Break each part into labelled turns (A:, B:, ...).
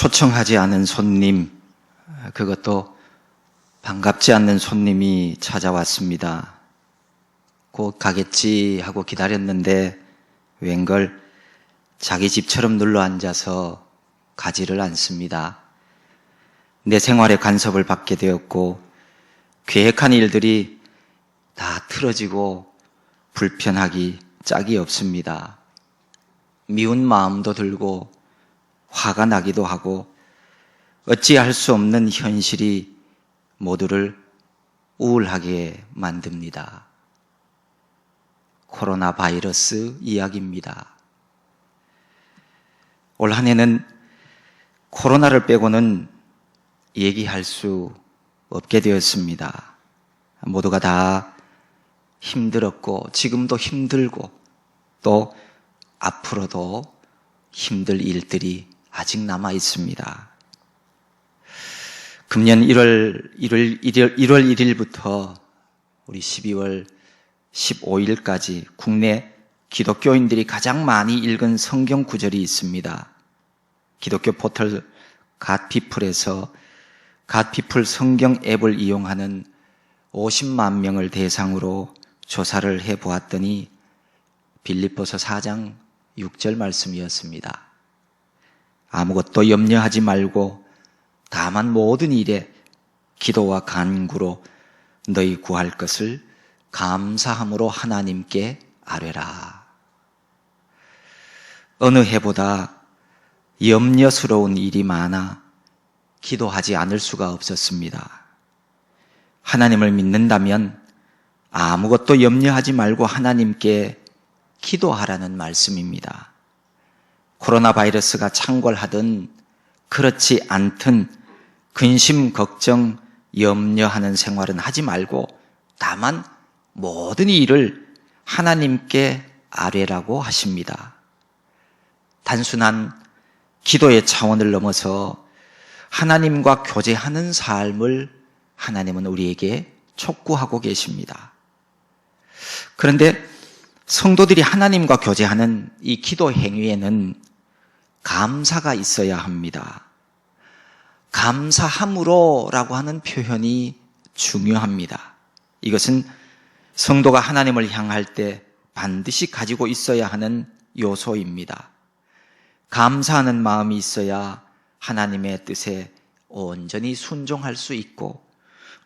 A: 초청하지 않은 손님, 그것도 반갑지 않는 손님이 찾아왔습니다. 곧 가겠지 하고 기다렸는데 웬걸 자기 집처럼 눌러앉아서 가지를 않습니다. 내 생활에 간섭을 받게 되었고 계획한 일들이 다 틀어지고 불편하기 짝이 없습니다. 미운 마음도 들고 화가 나기도 하고 어찌할 수 없는 현실이 모두를 우울하게 만듭니다. 코로나 바이러스 이야기입니다. 올 한 해는 코로나를 빼고는 얘기할 수 없게 되었습니다. 모두가 다 힘들었고 지금도 힘들고 또 앞으로도 힘들 일들이 아직 남아 있습니다. 금년 1월 1일부터 우리 12월 15일까지 국내 기독교인들이 가장 많이 읽은 성경 구절이 있습니다. 기독교 포털 갓피플에서 갓피플 성경 앱을 이용하는 50만 명을 대상으로 조사를 해보았더니 빌립보서 4장 6절 말씀이었습니다. 아무것도 염려하지 말고 다만 모든 일에 기도와 간구로 너희 구할 것을 감사함으로 하나님께 아뢰라. 어느 해보다 염려스러운 일이 많아 기도하지 않을 수가 없었습니다. 하나님을 믿는다면 아무것도 염려하지 말고 하나님께 기도하라는 말씀입니다. 코로나 바이러스가 창궐하든 그렇지 않든 근심, 걱정, 염려하는 생활은 하지 말고 다만 모든 일을 하나님께 아뢰라고 하십니다. 단순한 기도의 차원을 넘어서 하나님과 교제하는 삶을 하나님은 우리에게 촉구하고 계십니다. 그런데 성도들이 하나님과 교제하는 이 기도 행위에는 감사가 있어야 합니다. 감사함으로라고 하는 표현이 중요합니다. 이것은 성도가 하나님을 향할 때 반드시 가지고 있어야 하는 요소입니다. 감사하는 마음이 있어야 하나님의 뜻에 온전히 순종할 수 있고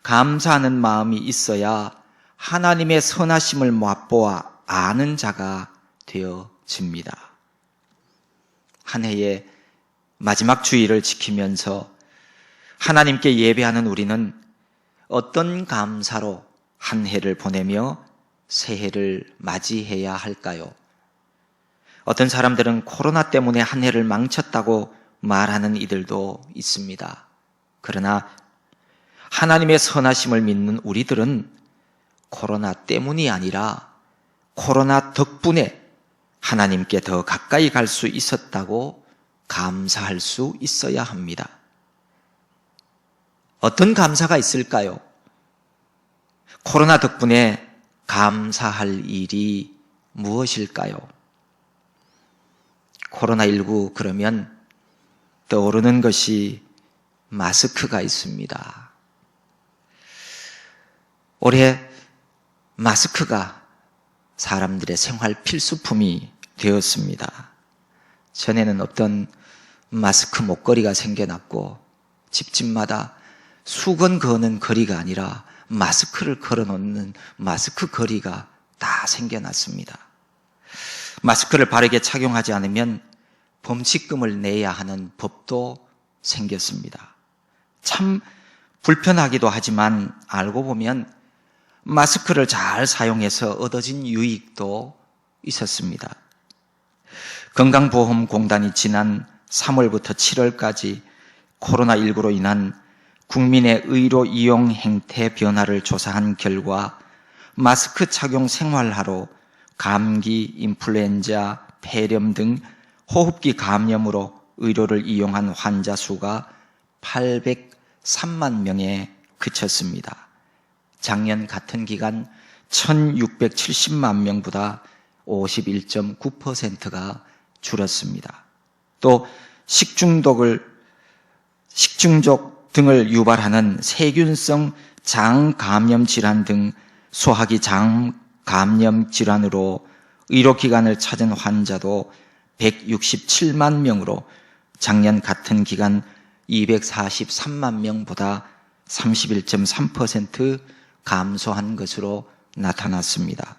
A: 감사하는 마음이 있어야 하나님의 선하심을 맛보아 아는 자가 되어집니다. 한 해의 마지막 주일을 지키면서 하나님께 예배하는 우리는 어떤 감사로 한 해를 보내며 새해를 맞이해야 할까요? 어떤 사람들은 코로나 때문에 한 해를 망쳤다고 말하는 이들도 있습니다. 그러나 하나님의 선하심을 믿는 우리들은 코로나 때문이 아니라 코로나 덕분에 하나님께 더 가까이 갈 수 있었다고 감사할 수 있어야 합니다. 어떤 감사가 있을까요? 코로나 덕분에 감사할 일이 무엇일까요? 코로나19 그러면 떠오르는 것이 마스크가 있습니다. 올해 마스크가 사람들의 생활 필수품이 되었습니다. 전에는 어떤 마스크 목걸이가 생겨났고 집집마다 수건 거는 거리가 아니라 마스크를 걸어놓는 마스크 거리가 다 생겨났습니다. 마스크를 바르게 착용하지 않으면 범칙금을 내야 하는 법도 생겼습니다. 참 불편하기도 하지만 알고 보면 마스크를 잘 사용해서 얻어진 유익도 있었습니다. 건강보험공단이 지난 3월부터 7월까지 코로나19로 인한 국민의 의료 이용 행태 변화를 조사한 결과 마스크 착용 생활화로 감기, 인플루엔자, 폐렴 등 호흡기 감염으로 의료를 이용한 환자 수가 803만 명에 그쳤습니다. 작년 같은 기간 1670만 명보다 51.9%가 줄었습니다. 또 식중독을 식중독 등을 유발하는 세균성 장감염 질환 등 소화기 장감염 질환으로 의료기관을 찾은 환자도 167만 명으로 작년 같은 기간 243만 명보다 31.3% 감소한 것으로 나타났습니다.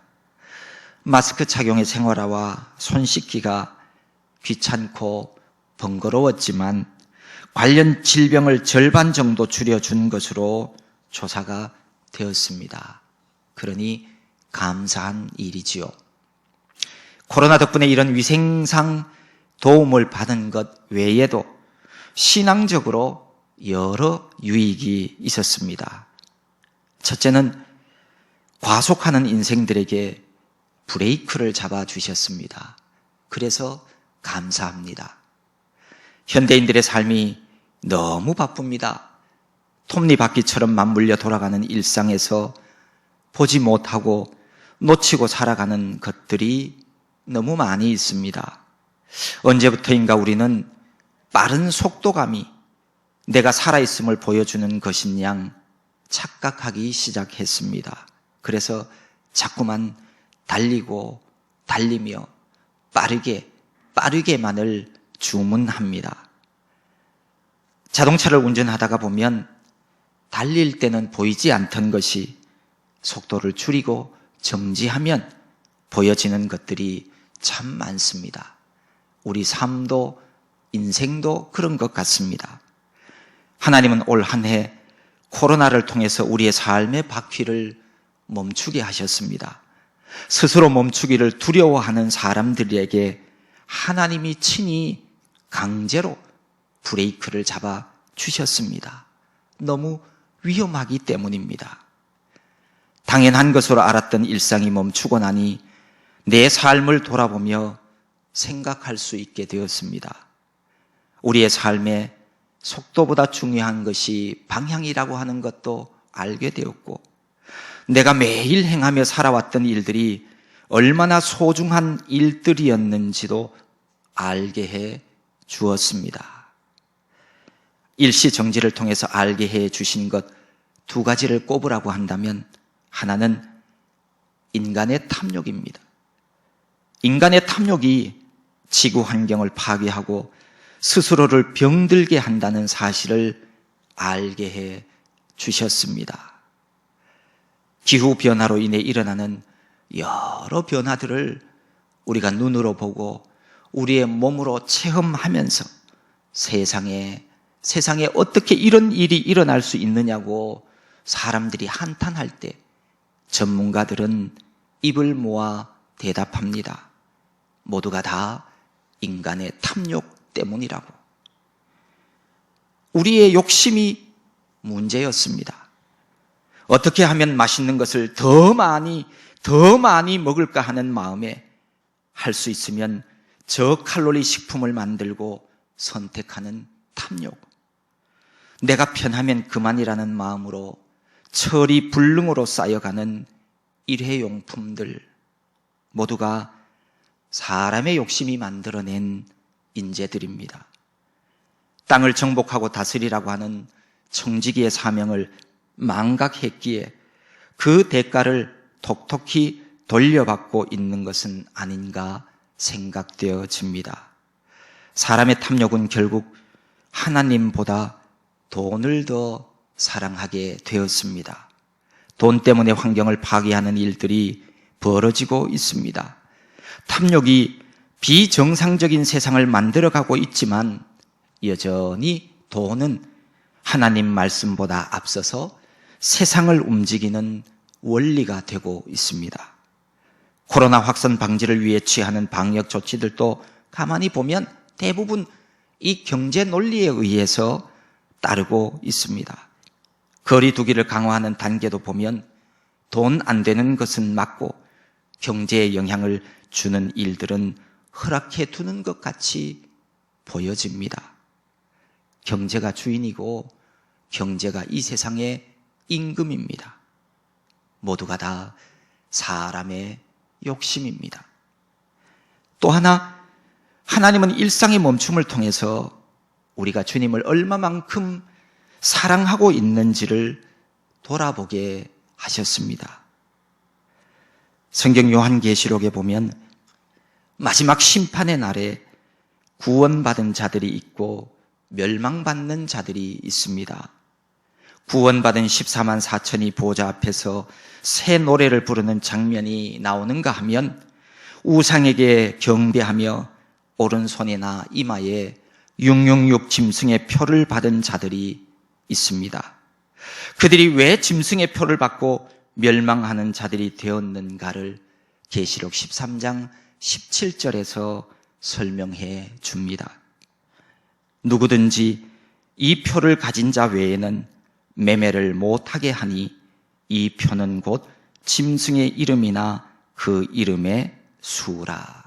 A: 마스크 착용의 생활화와 손 씻기가 귀찮고 번거로웠지만 관련 질병을 절반 정도 줄여준 것으로 조사가 되었습니다. 그러니 감사한 일이지요. 코로나 덕분에 이런 위생상 도움을 받은 것 외에도 신앙적으로 여러 유익이 있었습니다. 첫째는 과속하는 인생들에게 브레이크를 잡아주셨습니다. 그래서 감사합니다. 현대인들의 삶이 너무 바쁩니다. 톱니바퀴처럼 맞물려 돌아가는 일상에서 보지 못하고 놓치고 살아가는 것들이 너무 많이 있습니다. 언제부터인가 우리는 빠른 속도감이 내가 살아있음을 보여주는 것인 양 착각하기 시작했습니다. 그래서 자꾸만 달리며 빠르게만을 주문합니다. 자동차를 운전하다가 보면 달릴 때는 보이지 않던 것이 속도를 줄이고 정지하면 보여지는 것들이 참 많습니다. 우리 삶도 인생도 그런 것 같습니다. 하나님은 올 한 해 코로나를 통해서 우리의 삶의 바퀴를 멈추게 하셨습니다. 스스로 멈추기를 두려워하는 사람들에게 하나님이 친히 강제로 브레이크를 잡아 주셨습니다. 너무 위험하기 때문입니다. 당연한 것으로 알았던 일상이 멈추고 나니 내 삶을 돌아보며 생각할 수 있게 되었습니다. 우리의 삶에 속도보다 중요한 것이 방향이라고 하는 것도 알게 되었고, 내가 매일 행하며 살아왔던 일들이 얼마나 소중한 일들이었는지도 알게 해 주었습니다. 일시정지를 통해서 알게 해 주신 것 두 가지를 꼽으라고 한다면, 하나는 인간의 탐욕입니다. 인간의 탐욕이 지구 환경을 파괴하고 스스로를 병들게 한다는 사실을 알게 해 주셨습니다. 기후변화로 인해 일어나는 여러 변화들을 우리가 눈으로 보고 우리의 몸으로 체험하면서 세상에 어떻게 이런 일이 일어날 수 있느냐고 사람들이 한탄할 때 전문가들은 입을 모아 대답합니다. 모두가 다 인간의 탐욕 때문이라고. 우리의 욕심이 문제였습니다. 어떻게 하면 맛있는 것을 더 많이 먹을까 하는 마음에 할 수 있으면 저칼로리 식품을 만들고 선택하는 탐욕. 내가 편하면 그만이라는 마음으로 처리불능으로 쌓여가는 일회용품들, 모두가 사람의 욕심이 만들어낸 인재들입니다. 땅을 정복하고 다스리라고 하는 청지기의 사명을 망각했기에 그 대가를 톡톡히 돌려받고 있는 것은 아닌가 생각되어집니다. 사람의 탐욕은 결국 하나님보다 돈을 더 사랑하게 되었습니다. 돈 때문에 환경을 파괴하는 일들이 벌어지고 있습니다. 탐욕이 비정상적인 세상을 만들어가고 있지만 여전히 돈은 하나님 말씀보다 앞서서 세상을 움직이는 원리가 되고 있습니다. 코로나 확산 방지를 위해 취하는 방역 조치들도 가만히 보면 대부분 이 경제 논리에 의해서 따르고 있습니다. 거리 두기를 강화하는 단계도 보면 돈 안 되는 것은 맞고 경제에 영향을 주는 일들은 허락해 두는 것 같이 보여집니다. 경제가 주인이고 경제가 이 세상의 임금입니다. 모두가 다 사람의 욕심입니다. 또 하나, 하나님은 일상의 멈춤을 통해서 우리가 주님을 얼마만큼 사랑하고 있는지를 돌아보게 하셨습니다. 성경 요한계시록에 보면 마지막 심판의 날에 구원받은 자들이 있고 멸망받는 자들이 있습니다. 구원받은 14만 4천이 보좌 앞에서 새 노래를 부르는 장면이 나오는가 하면 우상에게 경배하며 오른손이나 이마에 666 짐승의 표를 받은 자들이 있습니다. 그들이 왜 짐승의 표를 받고 멸망하는 자들이 되었는가를 계시록 13장 17절에서 설명해 줍니다. 누구든지 이 표를 가진 자 외에는 매매를 못하게 하니 이 표는 곧 짐승의 이름이나 그 이름의 수라.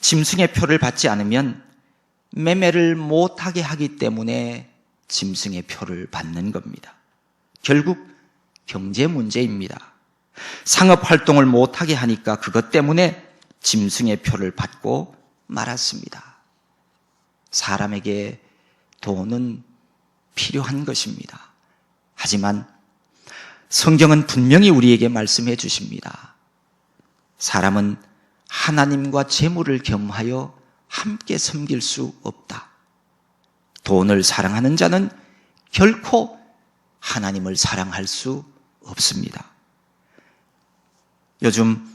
A: 짐승의 표를 받지 않으면 매매를 못하게 하기 때문에 짐승의 표를 받는 겁니다. 결국 경제 문제입니다. 상업 활동을 못하게 하니까 그것 때문에 짐승의 표를 받고 말았습니다. 사람에게 돈은 필요한 것입니다. 하지만 성경은 분명히 우리에게 말씀해 주십니다. 사람은 하나님과 재물을 겸하여 함께 섬길 수 없다. 돈을 사랑하는 자는 결코 하나님을 사랑할 수 없습니다. 요즘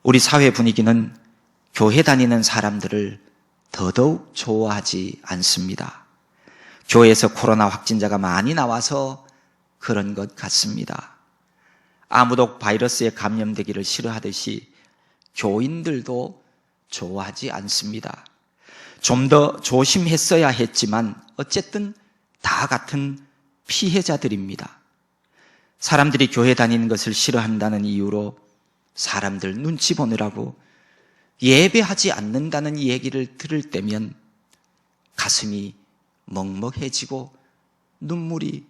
A: 우리 사회 분위기는 교회 다니는 사람들을 더더욱 좋아하지 않습니다. 교회에서 코로나 확진자가 많이 나와서 그런 것 같습니다. 아무도 바이러스에 감염되기를 싫어하듯이 교인들도 좋아하지 않습니다. 좀 더 조심했어야 했지만 어쨌든 다 같은 피해자들입니다. 사람들이 교회 다니는 것을 싫어한다는 이유로 사람들 눈치 보느라고 예배하지 않는다는 얘기를 들을 때면 가슴이 먹먹해지고 눈물이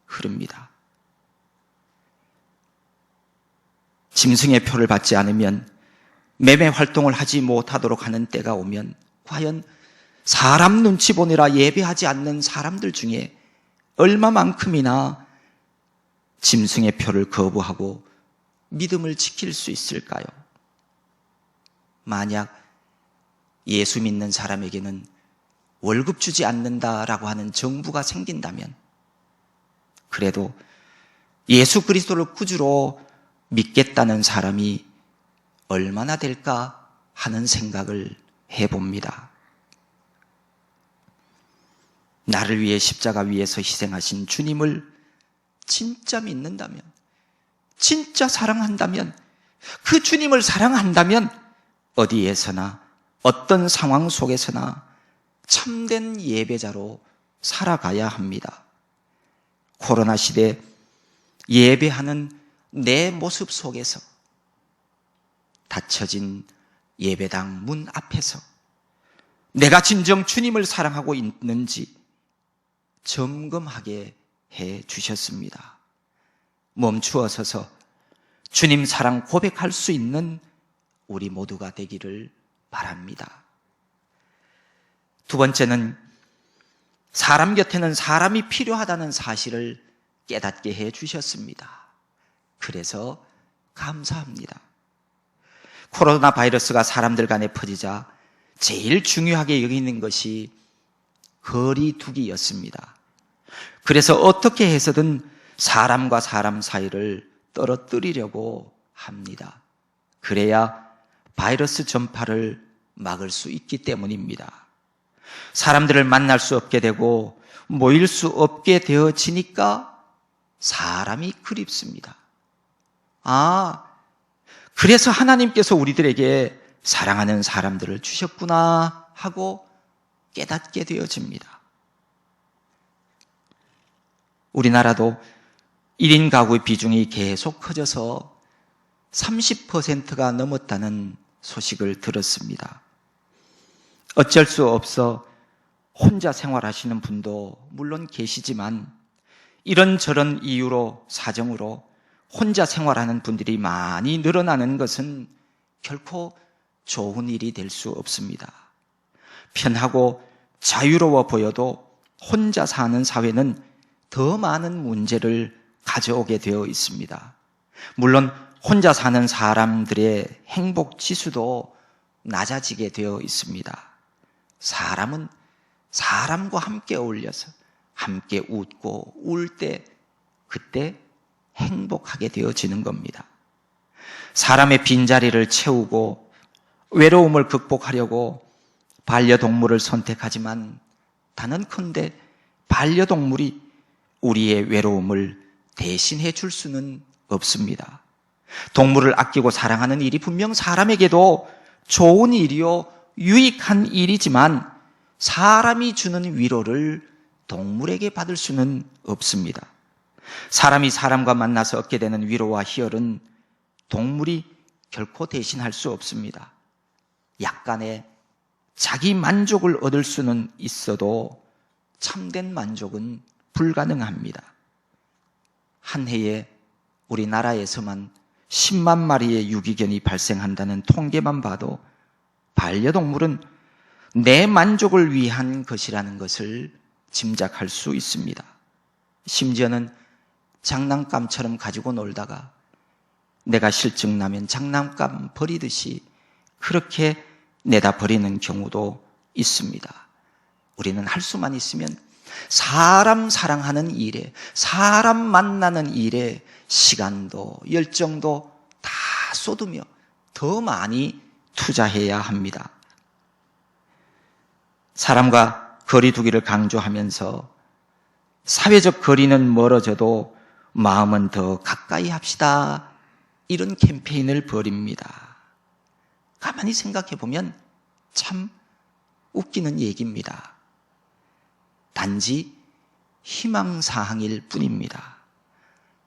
A: 흐릅니다. 짐승의 표를 받지 않으면 매매 활동을 하지 못하도록 하는 때가 오면 과연 사람 눈치 보느라 예배하지 않는 사람들 중에 얼마만큼이나 짐승의 표를 거부하고 믿음을 지킬 수 있을까요? 만약 예수 믿는 사람에게는 월급 주지 않는다라고 하는 정부가 생긴다면 그래도 예수 그리스도를 구주로 믿겠다는 사람이 얼마나 될까 하는 생각을 해봅니다. 나를 위해 십자가 위에서 희생하신 주님을 진짜 믿는다면, 진짜 사랑한다면, 그 주님을 사랑한다면 어디에서나 어떤 상황 속에서나 참된 예배자로 살아가야 합니다. 코로나 시대 예배하는 내 모습 속에서 닫혀진 예배당 문 앞에서 내가 진정 주님을 사랑하고 있는지 점검하게 해 주셨습니다. 멈추어 서서 주님 사랑 고백할 수 있는 우리 모두가 되기를 바랍니다. 두 번째는 사람 곁에는 사람이 필요하다는 사실을 깨닫게 해 주셨습니다. 그래서 감사합니다. 코로나 바이러스가 사람들 간에 퍼지자 제일 중요하게 여기는 것이 거리 두기였습니다. 그래서 어떻게 해서든 사람과 사람 사이를 떨어뜨리려고 합니다. 그래야 바이러스 전파를 막을 수 있기 때문입니다. 사람들을 만날 수 없게 되고 모일 수 없게 되어지니까 사람이 그립습니다. 그래서 하나님께서 우리들에게 사랑하는 사람들을 주셨구나 하고 깨닫게 되어집니다. 우리나라도 1인 가구의 비중이 계속 커져서 30%가 넘었다는 소식을 들었습니다. 어쩔 수 없어 혼자 생활하시는 분도 물론 계시지만 이런저런 이유로 사정으로 혼자 생활하는 분들이 많이 늘어나는 것은 결코 좋은 일이 될 수 없습니다. 편하고 자유로워 보여도 혼자 사는 사회는 더 많은 문제를 가져오게 되어 있습니다. 물론 혼자 사는 사람들의 행복 지수도 낮아지게 되어 있습니다. 사람은 사람과 함께 어울려서 함께 웃고 울 때 그때 행복하게 되어지는 겁니다. 사람의 빈자리를 채우고 외로움을 극복하려고 반려동물을 선택하지만 단언컨대 반려동물이 우리의 외로움을 대신해 줄 수는 없습니다. 동물을 아끼고 사랑하는 일이 분명 사람에게도 좋은 일이요 유익한 일이지만 사람이 주는 위로를 동물에게 받을 수는 없습니다. 사람이 사람과 만나서 얻게 되는 위로와 희열은 동물이 결코 대신할 수 없습니다. 약간의 자기 만족을 얻을 수는 있어도 참된 만족은 불가능합니다. 한 해에 우리나라에서만 10만 마리의 유기견이 발생한다는 통계만 봐도 반려동물은 내 만족을 위한 것이라는 것을 짐작할 수 있습니다. 심지어는 장난감처럼 가지고 놀다가 내가 실증나면 장난감 버리듯이 그렇게 내다 버리는 경우도 있습니다. 우리는 할 수만 있으면 사람 사랑하는 일에, 사람 만나는 일에 시간도 열정도 다 쏟으며 더 많이 투자해야 합니다. 사람과 거리 두기를 강조하면서 사회적 거리는 멀어져도 마음은 더 가까이 합시다. 이런 캠페인을 벌입니다. 가만히 생각해 보면 참 웃기는 얘기입니다. 단지 희망사항일 뿐입니다.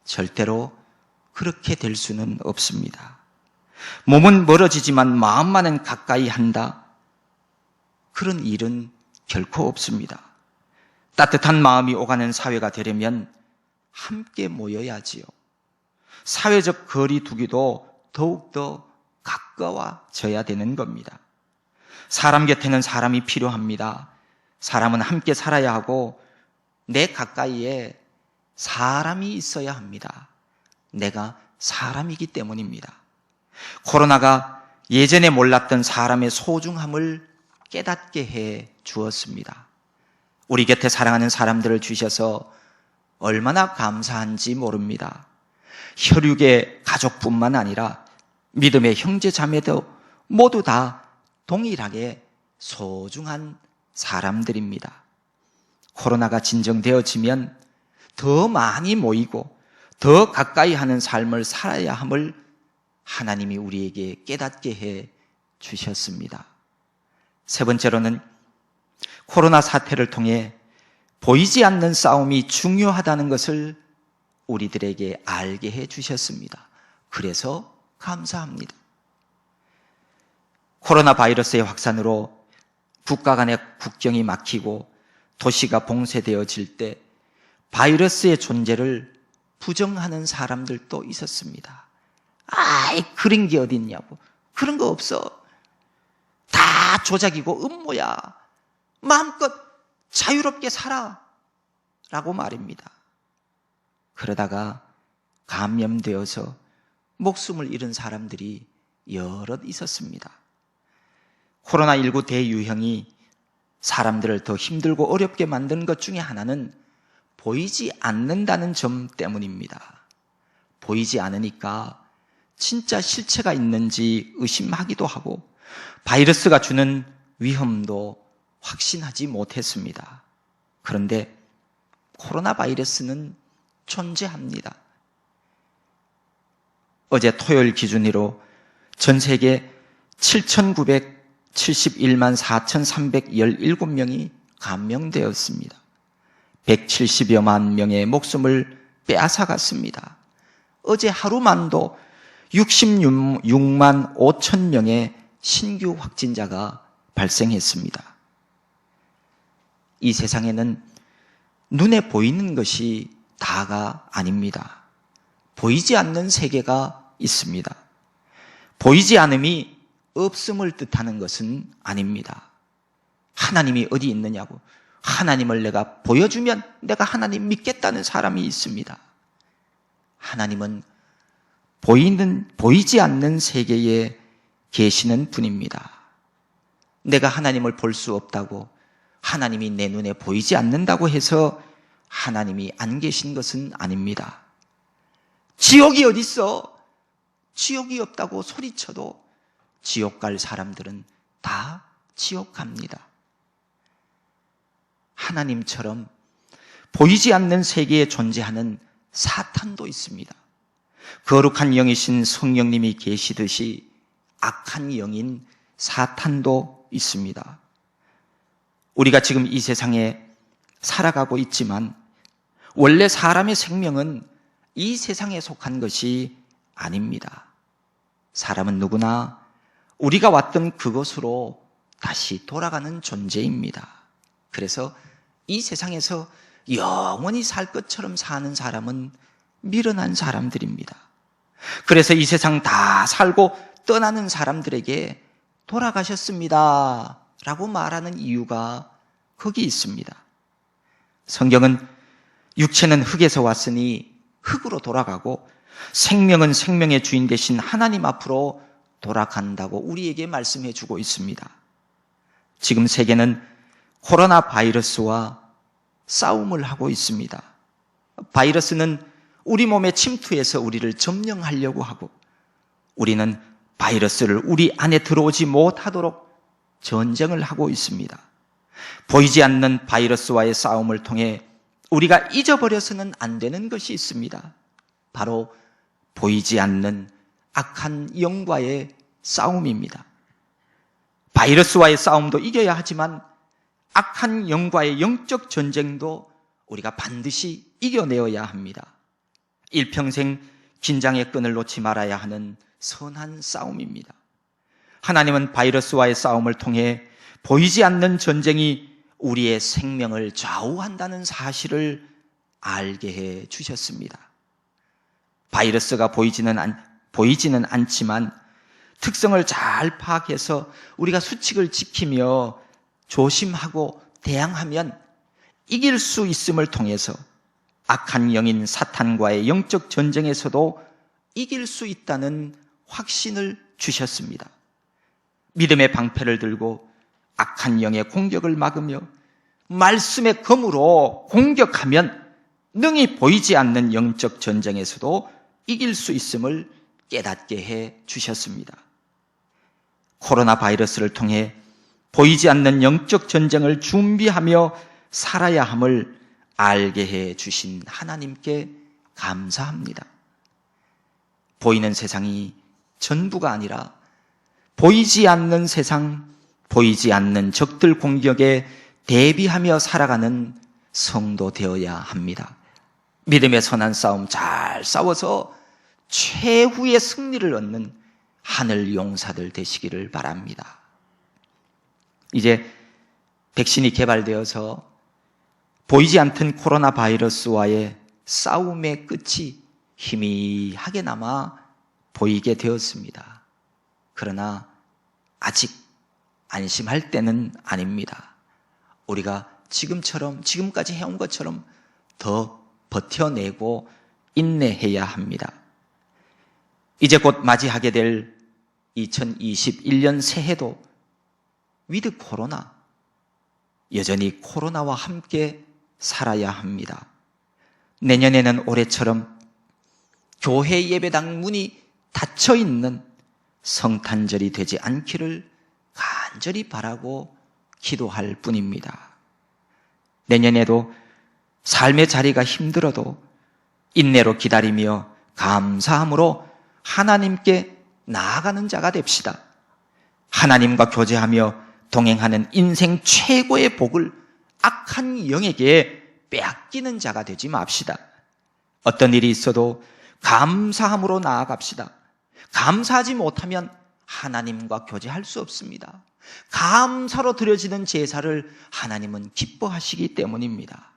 A: 절대로 그렇게 될 수는 없습니다. 몸은 멀어지지만 마음만은 가까이 한다. 그런 일은 결코 없습니다. 따뜻한 마음이 오가는 사회가 되려면 함께 모여야지요. 사회적 거리 두기도 더욱더 가까워져야 되는 겁니다. 사람 곁에는 사람이 필요합니다. 사람은 함께 살아야 하고 내 가까이에 사람이 있어야 합니다. 내가 사람이기 때문입니다. 코로나가 예전에 몰랐던 사람의 소중함을 깨닫게 해 주었습니다. 우리 곁에 사랑하는 사람들을 주셔서 얼마나 감사한지 모릅니다. 혈육의 가족뿐만 아니라 믿음의 형제 자매도 모두 다 동일하게 소중한 사람들입니다. 코로나가 진정되어지면 더 많이 모이고 더 가까이 하는 삶을 살아야 함을 하나님이 우리에게 깨닫게 해 주셨습니다. 세 번째로는 코로나 사태를 통해 보이지 않는 싸움이 중요하다는 것을 우리들에게 알게 해 주셨습니다. 그래서 감사합니다. 코로나 바이러스의 확산으로 국가 간의 국경이 막히고 도시가 봉쇄되어질 때 바이러스의 존재를 부정하는 사람들도 있었습니다. 아이, 그런 게 어딨냐고. 그런 거 없어. 다 조작이고 음모야. 마음껏 자유롭게 살아. 라고 말입니다. 그러다가 감염되어서 목숨을 잃은 사람들이 여럿 있었습니다. 코로나19 대유행이 사람들을 더 힘들고 어렵게 만든 것 중에 하나는 보이지 않는다는 점 때문입니다. 보이지 않으니까 진짜 실체가 있는지 의심하기도 하고 바이러스가 주는 위험도 확신하지 못했습니다. 그런데 코로나 바이러스는 존재합니다. 어제 토요일 기준으로 전 세계 7,971만 4,317명이 감염되었습니다. 170여만 명의 목숨을 빼앗아갔습니다. 어제 하루만도 66만 5천 명의 신규 확진자가 발생했습니다. 이 세상에는 눈에 보이는 것이 다가 아닙니다. 보이지 않는 세계가 있습니다. 보이지 않음이 없음을 뜻하는 것은 아닙니다. 하나님이 어디 있느냐고. 하나님을 내가 보여주면 내가 하나님 믿겠다는 사람이 있습니다. 하나님은 보이지 않는 세계에 계시는 분입니다. 내가 하나님을 볼 수 없다고, 하나님이 내 눈에 보이지 않는다고 해서 하나님이 안 계신 것은 아닙니다. 지옥이 어디 있어? 지옥이 없다고 소리쳐도 지옥 갈 사람들은 다 지옥 갑니다. 하나님처럼 보이지 않는 세계에 존재하는 사탄도 있습니다. 거룩한 영이신 성령님이 계시듯이 악한 영인 사탄도 있습니다. 우리가 지금 이 세상에 살아가고 있지만 원래 사람의 생명은 이 세상에 속한 것이 아닙니다. 사람은 누구나 우리가 왔던 그곳으로 다시 돌아가는 존재입니다. 그래서 이 세상에서 영원히 살 것처럼 사는 사람은 미련한 사람들입니다. 그래서 이 세상 다 살고 떠나는 사람들에게 돌아가셨습니다 라고 말하는 이유가 거기 있습니다. 성경은 육체는 흙에서 왔으니 흙으로 돌아가고 생명은 생명의 주인 되신 하나님 앞으로 돌아간다고 우리에게 말씀해 주고 있습니다. 지금 세계는 코로나 바이러스와 싸움을 하고 있습니다. 바이러스는 우리 몸에 침투해서 우리를 점령하려고 하고, 우리는 바이러스를 우리 안에 들어오지 못하도록 전쟁을 하고 있습니다. 보이지 않는 바이러스와의 싸움을 통해 우리가 잊어버려서는 안 되는 것이 있습니다. 바로 보이지 않는 악한 영과의 싸움입니다. 바이러스와의 싸움도 이겨야 하지만 악한 영과의 영적 전쟁도 우리가 반드시 이겨내어야 합니다. 일평생 긴장의 끈을 놓지 말아야 하는 선한 싸움입니다. 하나님은 바이러스와의 싸움을 통해 보이지 않는 전쟁이 우리의 생명을 좌우한다는 사실을 알게 해 주셨습니다. 바이러스가 보이지는 않지만 특성을 잘 파악해서 우리가 수칙을 지키며 조심하고 대항하면 이길 수 있음을 통해서 악한 영인 사탄과의 영적 전쟁에서도 이길 수 있다는 확신을 주셨습니다. 믿음의 방패를 들고 악한 영의 공격을 막으며 말씀의 검으로 공격하면 능히 보이지 않는 영적 전쟁에서도 이길 수 있음을 깨닫게 해 주셨습니다. 코로나 바이러스를 통해 보이지 않는 영적 전쟁을 준비하며 살아야 함을 알게 해 주신 하나님께 감사합니다. 보이는 세상이 전부가 아니라 보이지 않는 세상, 보이지 않는 적들 공격에 대비하며 살아가는 성도 되어야 합니다. 믿음의 선한 싸움 잘 싸워서 최후의 승리를 얻는 하늘 용사들 되시기를 바랍니다. 이제 백신이 개발되어서 보이지 않던 코로나 바이러스와의 싸움의 끝이 희미하게나마 보이게 되었습니다. 그러나 아직 안심할 때는 아닙니다. 우리가 지금까지 해온 것처럼 더 버텨내고 인내해야 합니다. 이제 곧 맞이하게 될 2021년 새해도 위드 코로나, 여전히 코로나와 함께 살아야 합니다. 내년에는 올해처럼 교회 예배당 문이 닫혀 있는 성탄절이 되지 않기를 간절히 바라고 기도할 뿐입니다. 내년에도 삶의 자리가 힘들어도 인내로 기다리며 감사함으로 하나님께 나아가는 자가 됩시다. 하나님과 교제하며 동행하는 인생 최고의 복을 악한 영에게 빼앗기는 자가 되지 맙시다. 어떤 일이 있어도 감사함으로 나아갑시다. 감사하지 못하면 하나님과 교제할 수 없습니다. 감사로 드려지는 제사를 하나님은 기뻐하시기 때문입니다.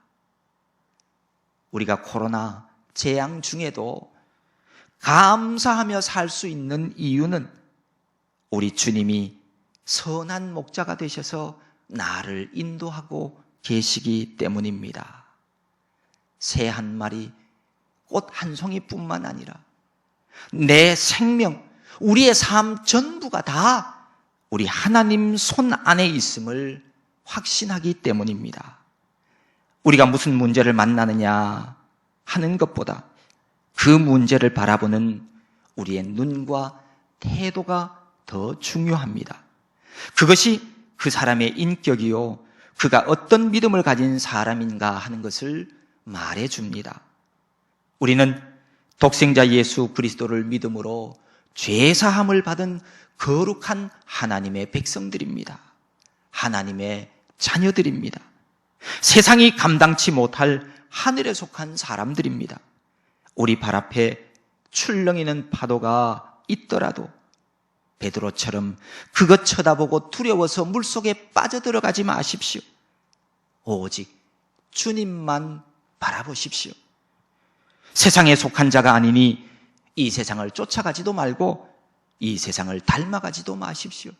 A: 우리가 코로나 재앙 중에도 감사하며 살 수 있는 이유는 우리 주님이 선한 목자가 되셔서 나를 인도하고 계시기 때문입니다. 새 한 마리, 꽃 한 송이뿐만 아니라 내 생명, 우리의 삶 전부가 다 우리 하나님 손 안에 있음을 확신하기 때문입니다. 우리가 무슨 문제를 만나느냐 하는 것보다 그 문제를 바라보는 우리의 눈과 태도가 더 중요합니다. 그것이 그 사람의 인격이요, 그가 어떤 믿음을 가진 사람인가 하는 것을 말해줍니다. 우리는 독생자 예수 그리스도를 믿음으로 죄사함을 받은 거룩한 하나님의 백성들입니다. 하나님의 자녀들입니다. 세상이 감당치 못할 하늘에 속한 사람들입니다. 우리 발 앞에 출렁이는 파도가 있더라도 베드로처럼 그것 쳐다보고 두려워서 물속에 빠져들어가지 마십시오. 오직 주님만 바라보십시오. 세상에 속한 자가 아니니 이 세상을 쫓아가지도 말고 이 세상을 닮아가지도 마십시오.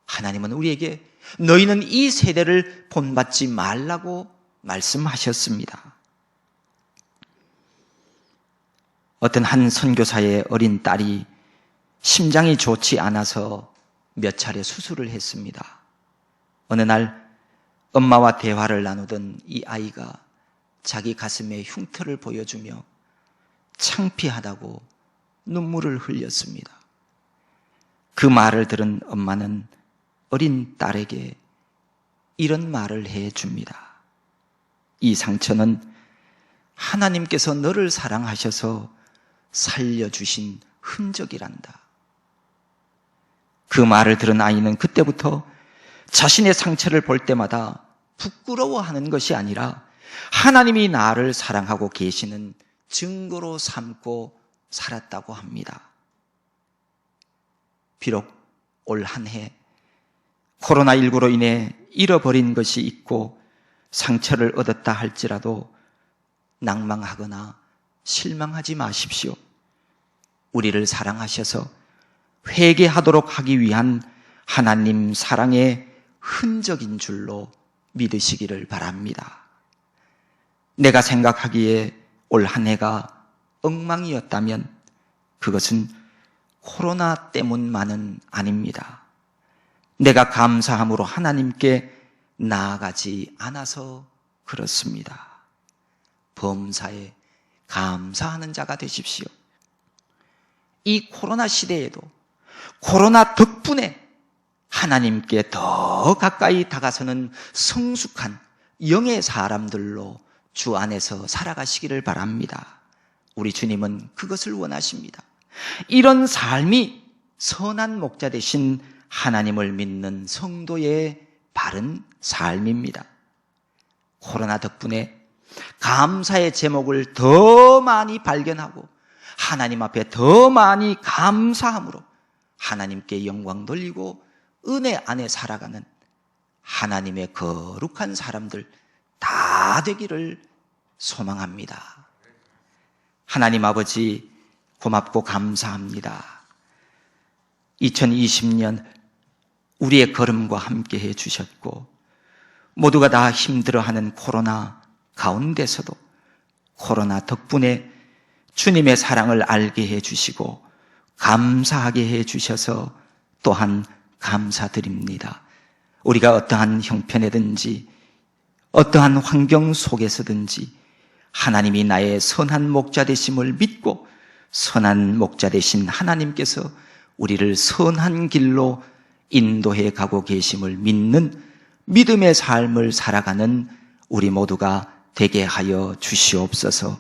A: 하나님은 우리에게 너희는 이 세대를 본받지 말라고 말씀하셨습니다. 어떤 한 선교사의 어린 딸이 심장이 좋지 않아서 몇 차례 수술을 했습니다. 어느 날 엄마와 대화를 나누던 이 아이가 자기 가슴에 흉터를 보여주며 창피하다고 눈물을 흘렸습니다. 그 말을 들은 엄마는 어린 딸에게 이런 말을 해줍니다. 이 상처는 하나님께서 너를 사랑하셔서 살려주신 흔적이란다. 그 말을 들은 아이는 그때부터 자신의 상처를 볼 때마다 부끄러워하는 것이 아니라 하나님이 나를 사랑하고 계시는 증거로 삼고 살았다고 합니다. 비록 올 한 해 코로나19로 인해 잃어버린 것이 있고 상처를 얻었다 할지라도 낭망하거나 실망하지 마십시오. 우리를 사랑하셔서 회개하도록 하기 위한 하나님 사랑의 흔적인 줄로 믿으시기를 바랍니다. 내가 생각하기에 올 한 해가 엉망이었다면 그것은 코로나 때문만은 아닙니다. 내가 감사함으로 하나님께 나아가지 않아서 그렇습니다. 범사에 감사하는 자가 되십시오. 이 코로나 시대에도 코로나 덕분에 하나님께 더 가까이 다가서는 성숙한 영의 사람들로 주 안에서 살아가시기를 바랍니다. 우리 주님은 그것을 원하십니다. 이런 삶이 선한 목자 되신 하나님을 믿는 성도의 바른 삶입니다. 코로나 덕분에 감사의 제목을 더 많이 발견하고 하나님 앞에 더 많이 감사함으로 하나님께 영광 돌리고 은혜 안에 살아가는 하나님의 거룩한 사람들 다 되기를 소망합니다. 하나님 아버지 고맙고 감사합니다. 2020년 우리의 걸음과 함께 해주셨고 모두가 다 힘들어하는 코로나 가운데서도 코로나 덕분에 주님의 사랑을 알게 해주시고 감사하게 해주셔서 또한 감사드립니다. 우리가 어떠한 형편이든지 어떠한 환경 속에서든지 하나님이 나의 선한 목자 되심을 믿고 선한 목자 되신 하나님께서 우리를 선한 길로 인도해 가고 계심을 믿는 믿음의 삶을 살아가는 우리 모두가 되게 하여 주시옵소서.